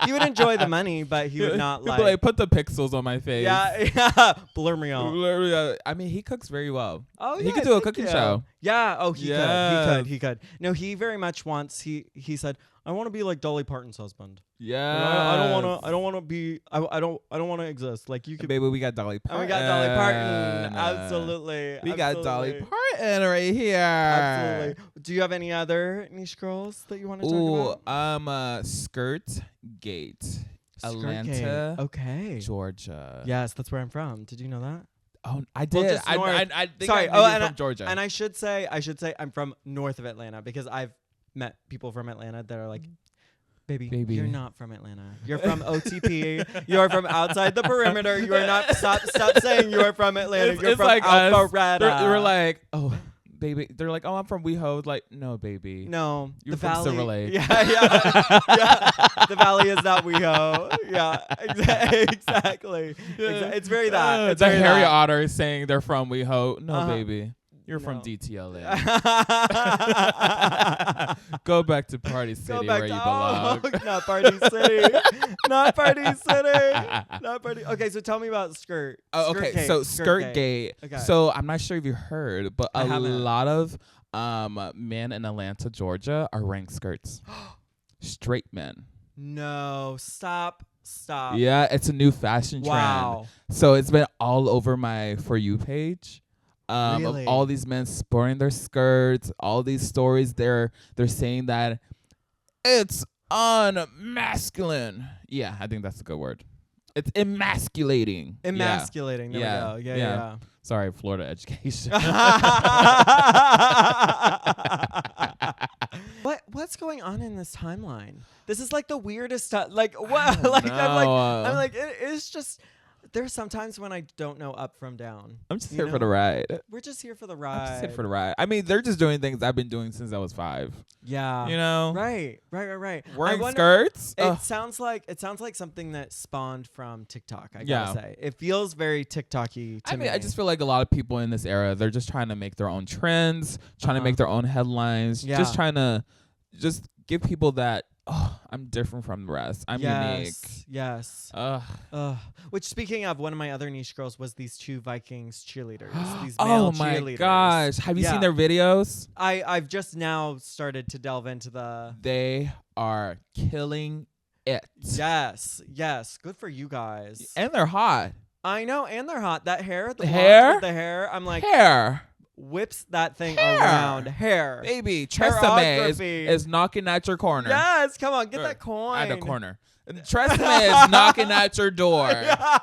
He would enjoy the money, but he would not He'd be like, put the pixels on my face. Yeah. Blur me out. I mean, he cooks very well. Oh, he could do a cooking show. Yeah. Oh, he could. No, he very much wants. He said, I want to be like Dolly Parton's husband. Yeah. I don't want to be. I don't want to exist. Like you could. Baby, we got Dolly Parton. We got Dolly Parton. Absolutely. We got Dolly Parton right here. Absolutely. Do you have any other niche girls that you want to talk about? Skirt Gate. Atlanta. Okay. Georgia. Yes, that's where I'm from. Did you know that? Oh, I did. I think Sorry. I'm from Georgia. And I should say I'm from north of Atlanta because I've met people from Atlanta that are like, baby, you're not from Atlanta. You're from OTP. You're from outside the perimeter. You are not. Stop saying you are from Atlanta. You're from like Alpharetta. We're like, oh, baby. They're like, oh, I'm from WeHo. Like, no, baby. No, you're from Silver Lake. Yeah. The Valley is not WeHo. Yeah, exactly. It's very that. It's the Harry Otter saying they're from WeHo. No, baby. You're No. from DTLA. Go back to Party City where you belong. Not Party City. Not Party City. Not Party. Okay, so tell me about Skirt. Okay, so Skirt Gate. Okay. So I'm not sure if you heard, but a lot of men in Atlanta, Georgia are wearing skirts. Straight men. No, stop. Yeah, it's a new fashion trend. So it's been all over my For You page. Really? Of all these men sporting their skirts, all these stories, they're saying that it's unmasculine. Yeah, I think that's a good word. It's emasculating. Emasculating. There we go. Yeah. Sorry, Florida education. What's going on in this timeline? This is like the weirdest stuff. Like what? I'm like it is just. There's sometimes when I don't know up from down. I'm just here for the ride. We're just here for the ride. I'm just here for the ride. I mean, they're just doing things I've been doing since I was 5. Yeah. You know? Right. Wearing skirts? It sounds like something that spawned from TikTok, I gotta say. It feels very TikTok-y to me. I just feel like a lot of people in this era, they're just trying to make their own trends, trying to make their own headlines, just trying to just give people that, oh, I'm different from the rest. I'm unique. Yes. Which, speaking of, one of my other niche girls was these 2 Vikings cheerleaders. These male cheerleaders. Oh my gosh. Have you seen their videos? I've just now started to delve into They are killing it. Yes. Good for you guys. And they're hot. I know, and they're hot. That hair, the hair. I'm like, hair. Whips that thing around. Hair. Baby, Tresemme is knocking at your corner. Yes, come on, get that coin. At the corner. Tresemme is knocking at your door. Yeah.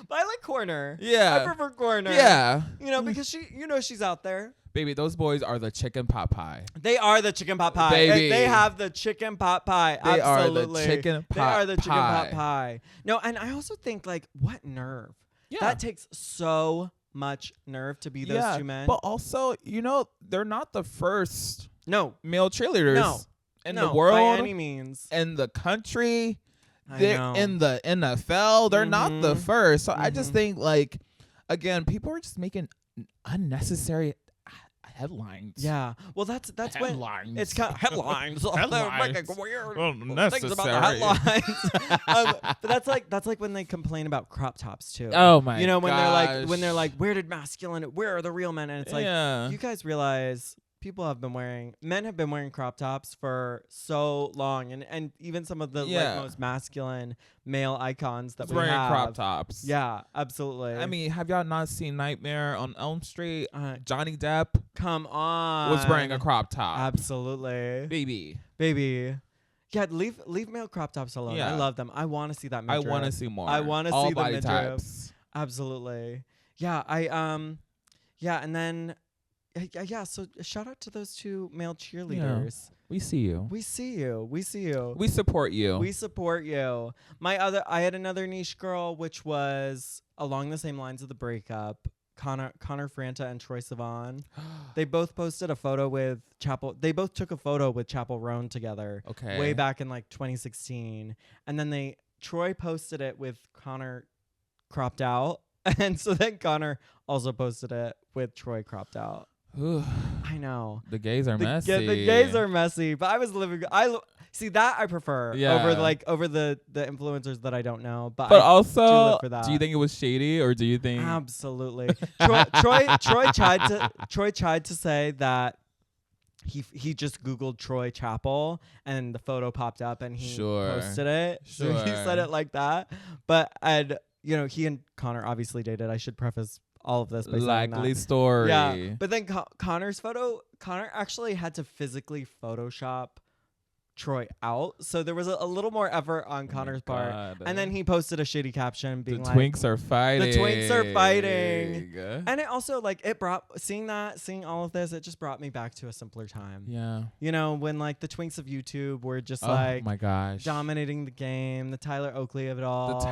But I like corner. Yeah. I prefer corner. Yeah. You know, because she's out there. Baby, those boys are the chicken pot pie. They are the chicken pot pie. Baby. They have the chicken pot pie. They Absolutely. are the chicken pot pie. They are the chicken pot pie. No, and I also think, like, what nerve. Yeah. That takes so much nerve to be those 2 men. But also, you know, they're not the first male cheerleaders in the world. By any means. In the country. They're in the NFL. They're not the first. So I just think, like, again, people are just making unnecessary headlines. Yeah. Well, that's headlines. When it's kind of headlines. Headlines. Making weird unnecessary. things about the headlines. But that's like when they complain about crop tops too. Oh my! You know, when gosh. they're like, where are the real men? And it's like, you guys realize men have been wearing crop tops for so long, and even some of the most masculine male icons that we have wearing crop tops. Yeah, absolutely. I mean, have y'all not seen Nightmare on Elm Street? Johnny Depp, come on, was wearing a crop top. Absolutely, baby. Yeah, leave male crop tops alone. Yeah. I love them. I want to see that midriff. I want to see more. I want to see the midriff. Types. Absolutely. Yeah, and then. Yeah, so shout out to those 2 male cheerleaders. Yeah. We see you. We support you. I had another niche girl, which was along the same lines of the breakup, Connor Franta and Troye Sivan. They both posted a photo with Chapel. They both took a photo with Chapel Roan together. Okay. Way back in like 2016, and then Troy posted it with Connor cropped out, and so then Connor also posted it with Troy cropped out. I know the gays are messy. The gays are messy, but I was living. See that I prefer over the influencers that I don't know. But also, do live for that. Do you think it was shady, or do you think absolutely? Troy tried to say that he just Googled Troy Chapel and the photo popped up and he posted it. So he said it like that. But he and Connor obviously dated. I should preface all of this by saying likely that. story. Yeah, but then Connor's photo. Connor actually had to physically Photoshop Troy out, so there was a little more effort on Connor's part, and then he posted a shitty caption being the twinks are fighting. The twinks are fighting. And it also seeing all of this, it just brought me back to a simpler time. Yeah, when like the twinks of YouTube were just oh my gosh, dominating the game, the Tyler Oakley of it all.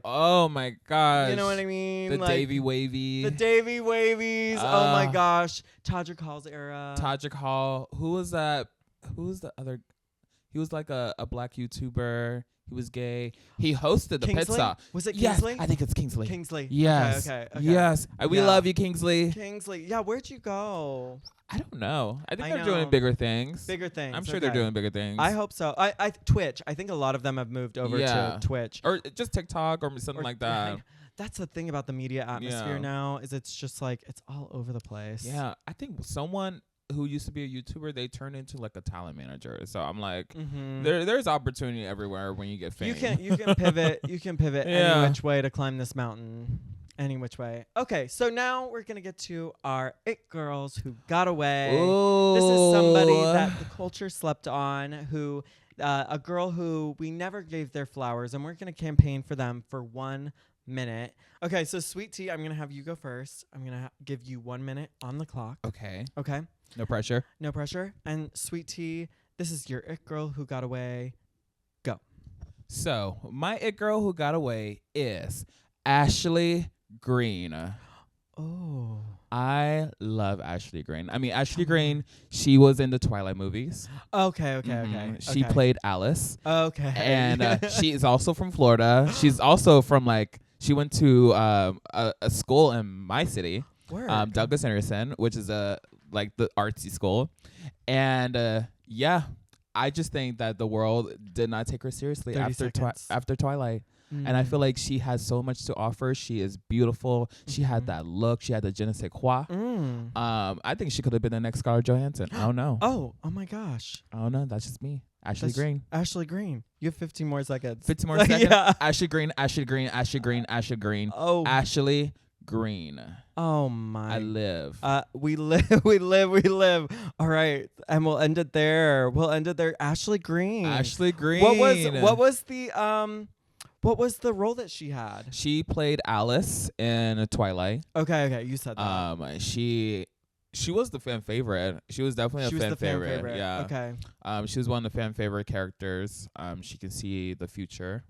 Oh my gosh, you know what I mean? The Davey Wavies. Oh my gosh, Todrick Hall's era. Todrick Hall. Who was that? Who was the other? He was like a black YouTuber. He was gay. He hosted the Kingsley? Pit Stop. Was it Kingsley? Yes, I think it's Kingsley. Kingsley. Yes. Okay. Yes. We love you, Kingsley. Kingsley. Yeah, where'd you go? I don't know. I think they're doing bigger things. I'm sure they're doing bigger things. I hope so. I Twitch. I think a lot of them have moved over to Twitch. Or just TikTok or something like that. That's the thing about the media atmosphere now is it's just like it's all over the place. Yeah. I think someone who used to be a YouTuber, they turned into like a talent manager. So I'm like, there's opportunity everywhere when you get fame. You can pivot. You can pivot any which way to climb this mountain. Any which way. Okay, so now we're gonna get to our it girls who got away. Ooh. This is somebody that the culture slept on. Who, a girl who we never gave their flowers, and we're gonna campaign for them for 1 minute. Okay, so Sweet Tea, I'm gonna have you go first. I'm gonna give you 1 minute on the clock. Okay. Okay. No pressure. No pressure. And Sweet Tea, this is your it girl who got away. Go. So my it girl who got away is Ashley Green. Oh. I love Ashley Green. I mean, Ashley Green, she was in the Twilight movies. Okay. She played Alice. Okay. And she is also from Florida. She's also from she went to a school in my city. Douglas Anderson, which is like the artsy school. And I just think that the world did not take her seriously after Twilight. And I feel like she has so much to offer. She is beautiful. She had that look. She had the je ne sais quoi. I think she could have been the next Scarlett Johansson. I don't know. Oh my gosh. I don't know. That's just me. Ashley Green. Ashley Green. You have 15 more seconds. 15 more seconds? Yeah. Ashley Green. Ashley Green. Oh. Ashley Green. Oh my. I live. We live. All right. And we'll end it there. Ashley Green. What was the role that she had? She played Alice in Twilight. Okay. You said that. She was the fan favorite. She was definitely a fan favorite. Yeah. Okay. She was one of the fan favorite characters. She can see the future.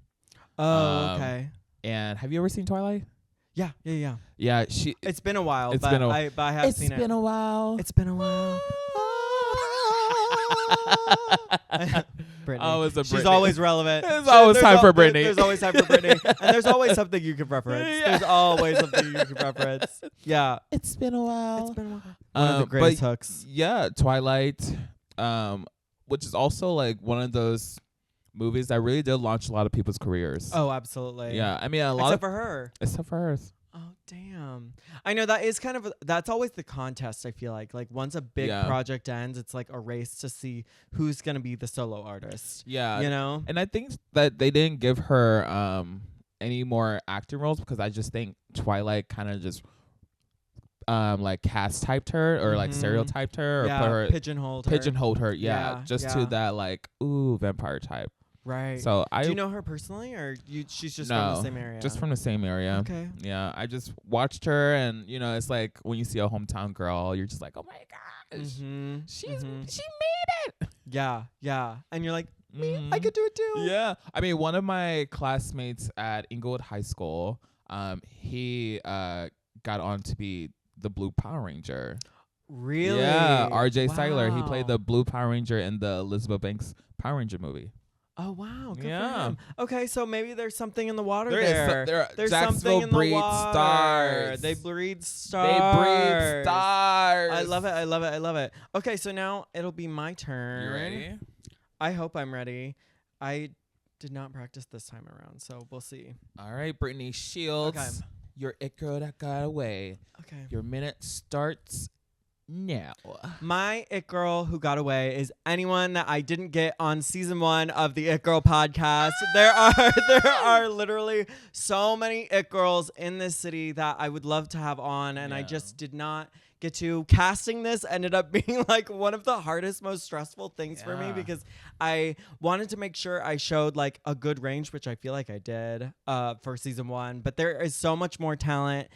Oh, okay. And have you ever seen Twilight? Yeah. Yeah, it's been a while, but I have seen it. It's been a while. Britney. She's always relevant. There's always time for Britney. There's always time for Britney. And there's always something you can reference. There's always something you can reference. Yeah. It's been a while. One of the greatest hooks. Yeah, Twilight, which is also like one of those movies that really did launch a lot of people's careers. Oh, absolutely. Yeah. I mean, except for her. Except for hers. Oh, damn. I know that is that's always the contest, I feel like. Like, once a big project ends, it's like a race to see who's going to be the solo artist. Yeah. You know? And I think that they didn't give her any more acting roles because I just think Twilight kind of just like cast typed her or like stereotyped her or put her pigeonholed her. Yeah. Just to that like, ooh, vampire type. Right. So do you know her personally, or she's just from the same area? Just from the same area. Okay. Yeah, I just watched her, and it's like when you see a hometown girl, you're just like, oh my gosh, she made it. Yeah, and you're like, me, I could do it too. Yeah, I mean, one of my classmates at Inglewood High School, he got on to be the Blue Power Ranger. Really? Yeah, R.J. Wow. Cyler. He played the Blue Power Ranger in the Elizabeth Banks Power Ranger movie. Oh wow, good for him. Okay, so maybe there's something in the water there. There's something in the water. Stars. They breed stars. I love it. I love it. I love it. Okay, so now it'll be my turn. You ready? I hope I'm ready. I did not practice this time around, so we'll see. All right, Britney Shields. Okay. Your it girl that got away. Okay. Your minute starts now. My it girl who got away is anyone that I didn't get on season 1 of the It Girl podcast. There are literally so many it girls in this city that I would love to have on, and I just did not get to. Casting this ended up being like one of the hardest, most stressful things for me, because I wanted to make sure I showed like a good range, which I feel like I did for season 1. But there is so much more talent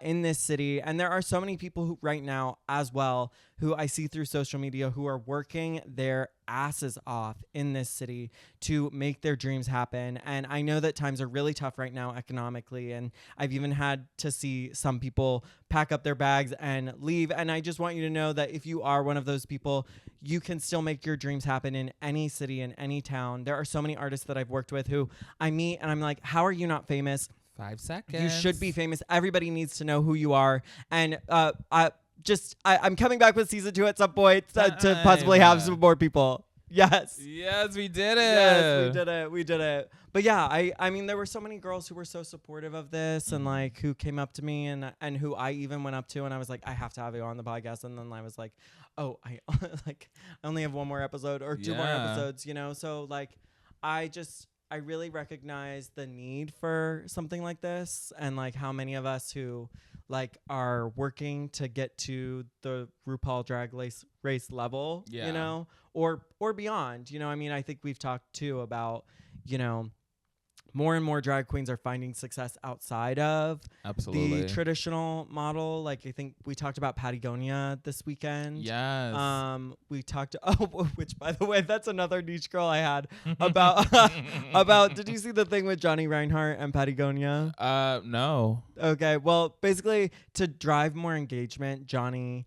in this city, and there are so many people who right now as well who I see through social media who are working their asses off in this city to make their dreams happen. And I know that times are really tough right now economically, and I've even had to see some people pack up their bags and leave. And I just want you to know that if you are one of those people, you can still make your dreams happen in any city, in any town. There are so many artists that I've worked with who I meet and I'm like, how are you not famous? 5 seconds. You should be famous. Everybody needs to know who you are. And I'm coming back with season 2 at some point to possibly have some more people. Yes. Yes, we did it. Yes, we did it. But yeah, I mean, there were so many girls who were so supportive of this and like who came up to me and who I even went up to and I was like, I have to have you on the podcast. And then I was like, oh, I only have one more episode or 2 more episodes, you know? So like, I really recognize the need for something like this, and like how many of us who like are working to get to the RuPaul Drag Race level, you know, or beyond, you know. I mean, I think we've talked too about, you know, more and more drag queens are finding success outside of the traditional model. Like I think we talked about Patagonia this weekend. Yes. We talked which by the way, that's another niche girl I had about did you see the thing with Johnny Reinhardt and Patagonia? No. Okay. Well, basically to drive more engagement, Johnny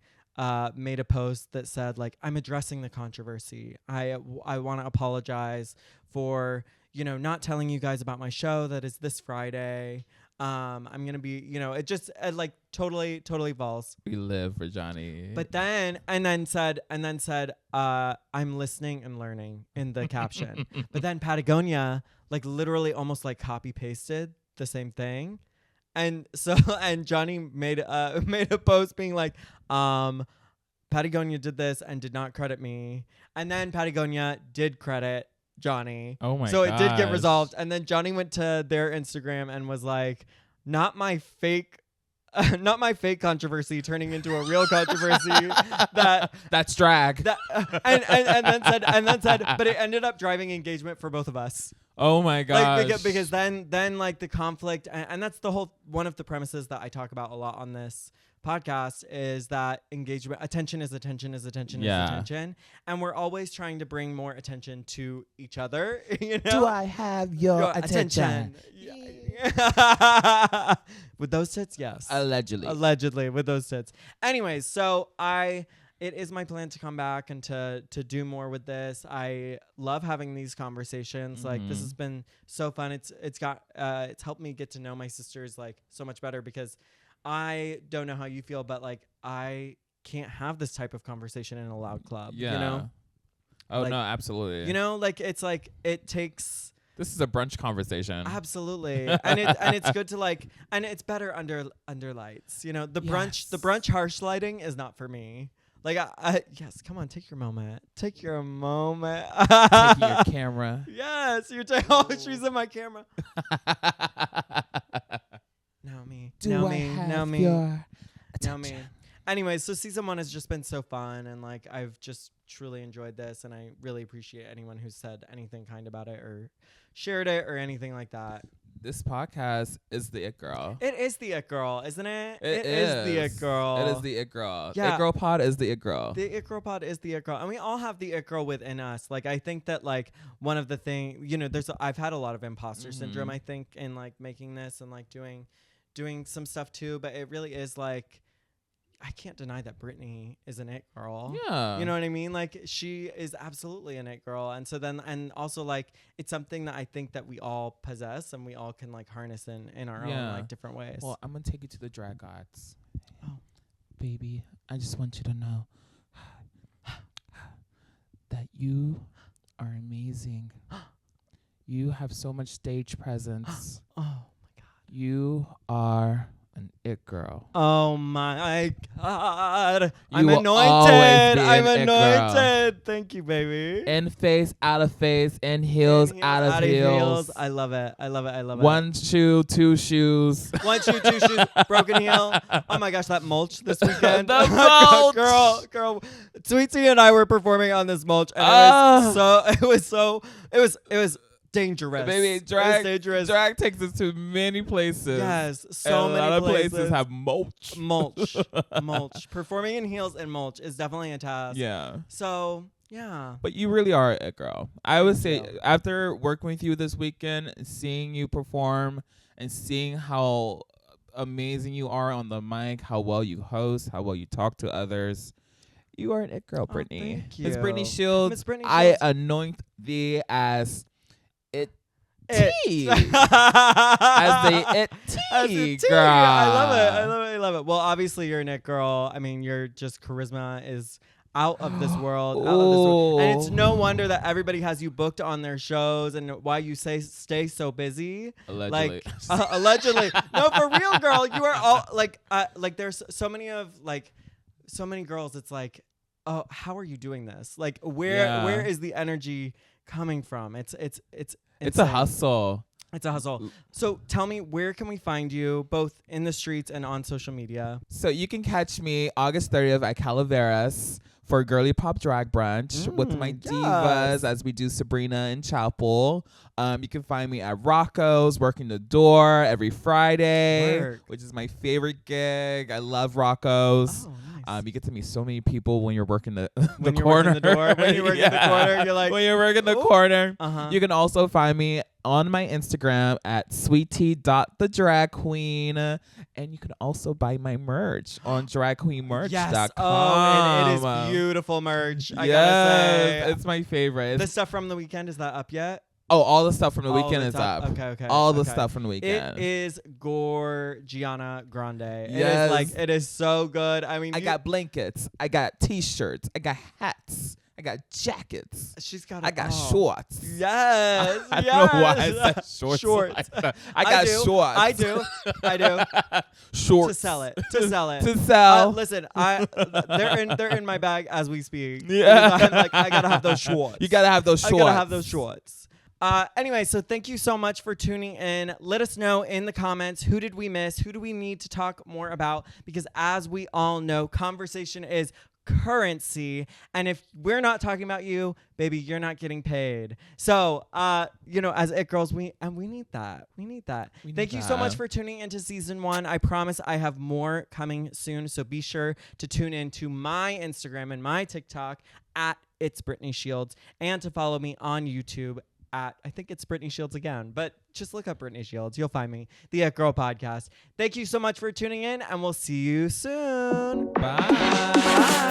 made a post that said like, I'm addressing the controversy. I want to apologize for, you know, not telling you guys about my show that is this Friday. I'm going to be, you know, it just like totally false. We live for Johnny. But then said, I'm listening and learning in the caption. But then Patagonia like literally almost like copy pasted the same thing. And so, and Johnny made a post being like, Patagonia did this and did not credit me. And then Patagonia did credit Johnny. Oh my god. So it did get resolved. And then Johnny went to their Instagram and was like, not my fake controversy turning into a real controversy that's drag. And then said, but it ended up driving engagement for both of us. Oh my god. Like, because then like the conflict, and that's the whole one of the premises that I talk about a lot on this podcast is that engagement, attention is attention is attention is attention, and we're always trying to bring more attention to each other. You know? Do I have your attention? Yeah. With those tits, yes. Allegedly with those tits. Anyways, so it is my plan to come back and to do more with this. I love having these conversations. Like this has been so fun. It's helped me get to know my sisters like so much better, because I don't know how you feel, but like I can't have this type of conversation in a loud club. Yeah. You know? Oh like, no, absolutely. You know, like it's like it takes. This is a brunch conversation. Absolutely. and it's good to like, and it's better under lights. You know, the brunch harsh lighting is not for me. Like yes, come on, take your moment. Take your moment. Taking your camera. Yes, you're taking. Oh, she's in my camera. Now me. Anyways, so season 1 has just been so fun, and like I've just truly enjoyed this, and I really appreciate anyone who said anything kind about it or shared it or anything like that. This podcast is the It Girl. It is the It Girl, isn't it? It is the It Girl. It is the It Girl. Yeah. It Girl Pod is the It Girl. The It Girl Pod is the It Girl. And we all have the It Girl within us. Like, I think that, like, one of the things, you know, I've had a lot of imposter syndrome, I think, in, like, making this and, like, doing doing some stuff too, but it really is like, I can't deny that Britney is an it girl. Yeah. You know what I mean? Like, she is absolutely an it girl. And so then, and also like, it's something that I think that we all possess and we all can like harness in our own like different ways. Well, I'm going to take you to the drag gods. Oh, baby, I just want you to know that you are amazing. You have so much stage presence. Oh my God. You are an it girl. Oh my God. You I'm will always anointed. be I'm an it girl. anointed. Thank you, baby. In face, out of face, in heels, out of heels. I love it. I love it. I love it. 1 shoe, 2 shoes. 1 shoe, 2 shoes, broken heel. Oh my gosh, that mulch this weekend. The mulch. girl. Sweet Tea and I were performing on this mulch, and it was dangerous. Baby, drag takes us to many places. Yes, a lot of places have mulch. Mulch. Performing in heels and mulch is definitely a task. Yeah. So, yeah. But you really are a girl. I would say after working with you this weekend, seeing you perform and seeing how amazing you are on the mic, how well you host, how well you talk to others, you are an it girl, Britney. Thank you. Miss Britney Shields, Britney I Shields. anoint thee as it It. tea. As the it tea, girl. I love it. Well, obviously you're an it girl. I mean, your just charisma is out of this world. And it's no wonder that everybody has you booked on their shows and why you stay so busy. Allegedly. Like, allegedly. No, for real, girl. You are all like there's so many girls. It's like, oh, how are you doing this? Like, where is the energy coming from? It's a hustle. It's a hustle. So tell me, where can we find you, both in the streets and on social media? So you can catch me August 30th at Calaveras for Girly Pop Drag Brunch with my divas as we do Sabrina and Chapel. You can find me at Rocco's, working the door every Friday, which is my favorite gig. I love Rocco's. Oh, nice. You get to meet so many people when you're working the when you're corner. Working the door, when you're working the corner, you're like, when you're working the corner. You can also find me on my Instagram at sweetie.thedragqueen. And you can also buy my merch on dragqueenmerch.com. Yes. Oh, and it is beautiful merch. I gotta say, it's my favorite. The stuff from the weekend, is that up yet? Oh, all the stuff from the weekend is up. Okay. All the stuff from the weekend. It is Gianna Grande. Yes. It is so good. I mean, I got blankets. I got t-shirts. I got hats. I got jackets. I got shorts. Yes. I don't know why I said shorts. I got shorts. I do. Shorts. To sell it. Listen, they're in my bag as we speak. Yeah. I'm like, I gotta have those shorts. You gotta have those shorts. I gotta have those shorts. Anyway, so thank you so much for tuning in. Let us know in the comments, who did we miss? Who do we need to talk more about? Because as we all know, conversation is currency. And if we're not talking about you, baby, you're not getting paid. So, as it girls, we need that. Thank you so much for tuning into season 1. I promise I have more coming soon. So be sure to tune in to my Instagram and my TikTok at It's Britney Shields, and to follow me on YouTube at, I think it's Britney Shields again, but just look up Britney Shields. You'll find me, the It Girl Podcast. Thank you so much for tuning in, and we'll see you soon. Bye.